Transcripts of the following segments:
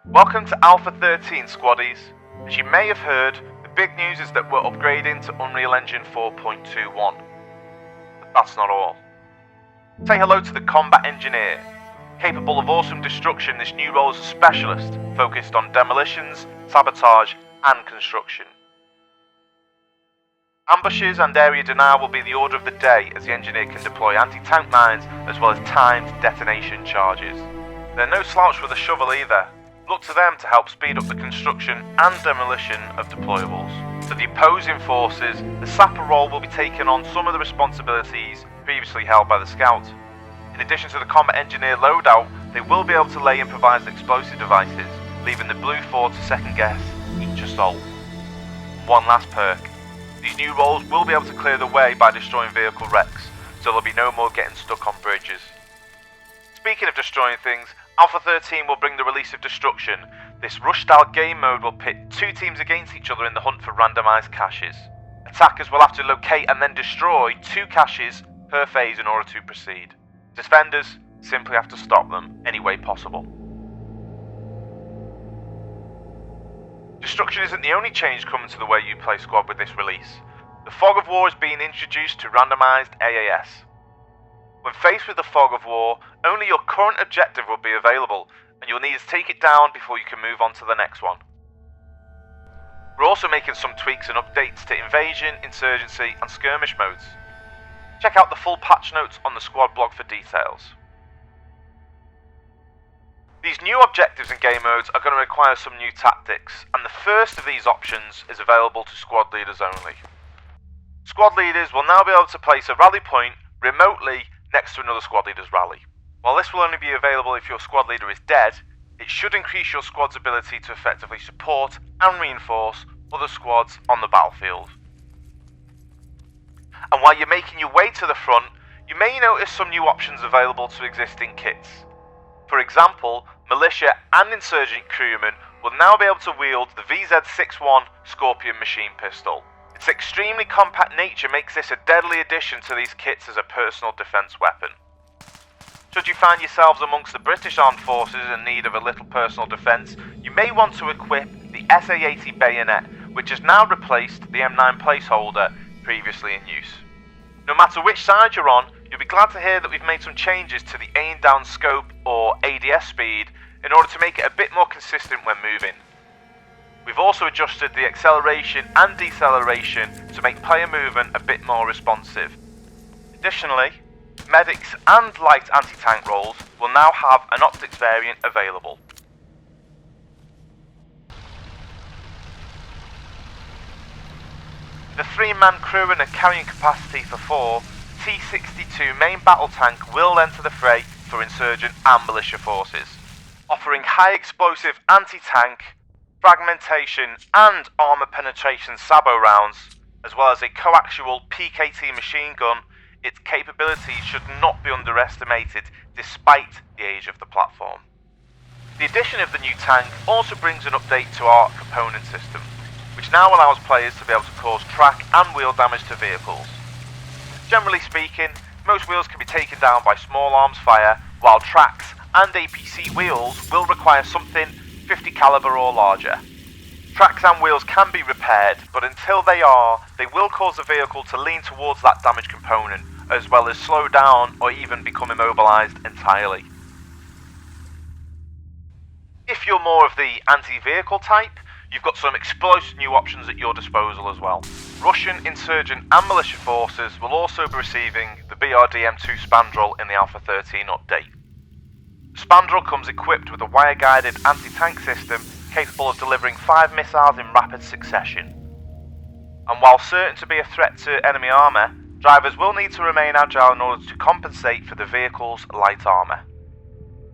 Welcome to Alpha 13, squaddies. As you may have heard, the big news is that we're upgrading to Unreal Engine 4.21. But that's not all. Say hello to the Combat Engineer. Capable of awesome destruction, this new role is a specialist, focused on demolitions, sabotage, and construction. Ambushes and area denial will be the order of the day, as the engineer can deploy anti-tank mines as well as timed detonation charges. They're no slouch with a shovel either. Look to them to help speed up the construction and demolition of deployables. For the opposing forces, the SAPPER role will be taking on some of the responsibilities previously held by the Scout. In addition to the Combat Engineer loadout, they will be able to lay improvised explosive devices, leaving the Blue 4 to second guess each assault. One last perk. These new roles will be able to clear the way by destroying vehicle wrecks, so there'll be no more getting stuck on bridges. Speaking of destroying things, Alpha 13 will bring the release of Destruction. This rush-style game mode will pit two teams against each other in the hunt for randomised caches. Attackers will have to locate and then destroy two caches per phase in order to proceed. Defenders simply have to stop them any way possible. Destruction isn't the only change coming to the way you play squad with this release. The Fog of War is being introduced to randomised AAS. When faced with the Fog of War, only your current objective will be available, and you'll need to take it down before you can move on to the next one. We're also making some tweaks and updates to Invasion, Insurgency and Skirmish modes. Check out the full patch notes on the squad blog for details. These new objectives and game modes are going to require some new tactics, and the first of these options is available to squad leaders only. Squad leaders will now be able to place a rally point remotely next to another squad leader's rally. While this will only be available if your squad leader is dead, it should increase your squad's ability to effectively support and reinforce other squads on the battlefield. And while you're making your way to the front, you may notice some new options available to existing kits. For example, militia and insurgent crewmen will now be able to wield the VZ61 Scorpion machine pistol. Its extremely compact nature makes this a deadly addition to these kits as a personal defence weapon. Should you find yourselves amongst the British Armed Forces in need of a little personal defence, you may want to equip the SA-80 bayonet, which has now replaced the M9 placeholder previously in use. No matter which side you're on, you'll be glad to hear that we've made some changes to the aim down scope or ADS speed in order to make it a bit more consistent when moving. We've also adjusted the acceleration and deceleration to make player movement a bit more responsive. Additionally, medics and light anti-tank roles will now have an optics variant available. The 3-man crew and a carrying capacity for 4, T-62 main battle tank will enter the fray for insurgent and militia forces, offering high explosive anti-tank, fragmentation and armour penetration sabot rounds, as well as a coaxial PKT machine gun. Its capabilities should not be underestimated despite the age of the platform. The addition of the new tank also brings an update to our component system, which now allows players to be able to cause track and wheel damage to vehicles. Generally speaking, most wheels can be taken down by small arms fire, while tracks and APC wheels will require something 50 caliber or larger. Tracks and wheels can be repaired, but until they are, they will cause the vehicle to lean towards that damaged component, as well as slow down or even become immobilized entirely. If you're more of the anti-vehicle type, you've got some explosive new options at your disposal as well. Russian, insurgent and militia forces will also be receiving the BRDM2 Spandrel in the Alpha 13 update. The Spandrel comes equipped with a wire-guided anti-tank system capable of delivering 5 missiles in rapid succession. And while certain to be a threat to enemy armour, drivers will need to remain agile in order to compensate for the vehicle's light armour.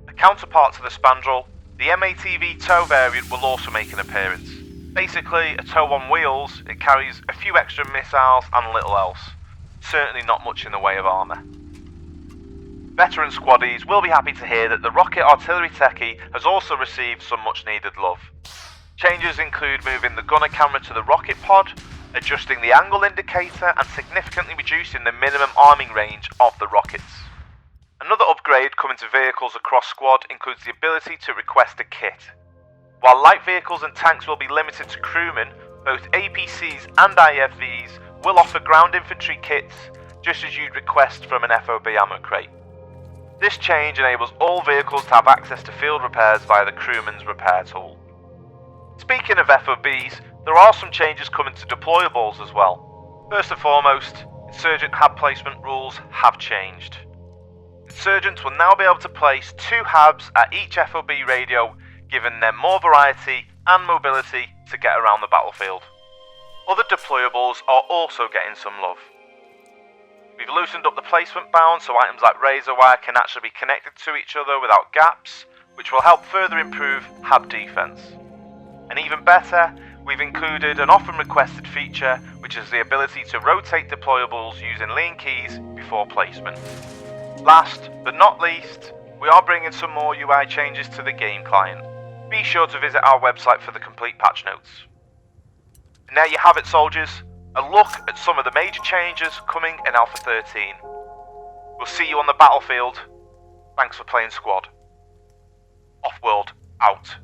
A counterpart to the Spandrel, the MATV tow variant will also make an appearance. Basically, a tow on wheels, it carries a few extra missiles and little else. Certainly not much in the way of armour. Veteran squaddies will be happy to hear that the rocket artillery techie has also received some much needed love. Changes include moving the gunner camera to the rocket pod, adjusting the angle indicator and significantly reducing the minimum arming range of the rockets. Another upgrade coming to vehicles across squad includes the ability to request a kit. While light vehicles and tanks will be limited to crewmen, both APCs and IFVs will offer ground infantry kits, just as you'd request from an FOB ammo crate. This change enables all vehicles to have access to field repairs via the crewman's repair tool. Speaking of FOBs, there are some changes coming to deployables as well. First and foremost, insurgent hab placement rules have changed. Insurgents will now be able to place 2 habs at each FOB radio, giving them more variety and mobility to get around the battlefield. Other deployables are also getting some love. We've loosened up the placement bound so items like razor wire can actually be connected to each other without gaps, which will help further improve hab defense. And even better, we've included an often requested feature, which is the ability to rotate deployables using lean keys before placement. Last but not least, we are bringing some more UI changes to the game client. Be sure to visit our website for the complete patch notes. And there you have it, soldiers, a look at some of the major changes coming in Alpha 13. We'll see you on the battlefield. Thanks for playing squad. Offworld out.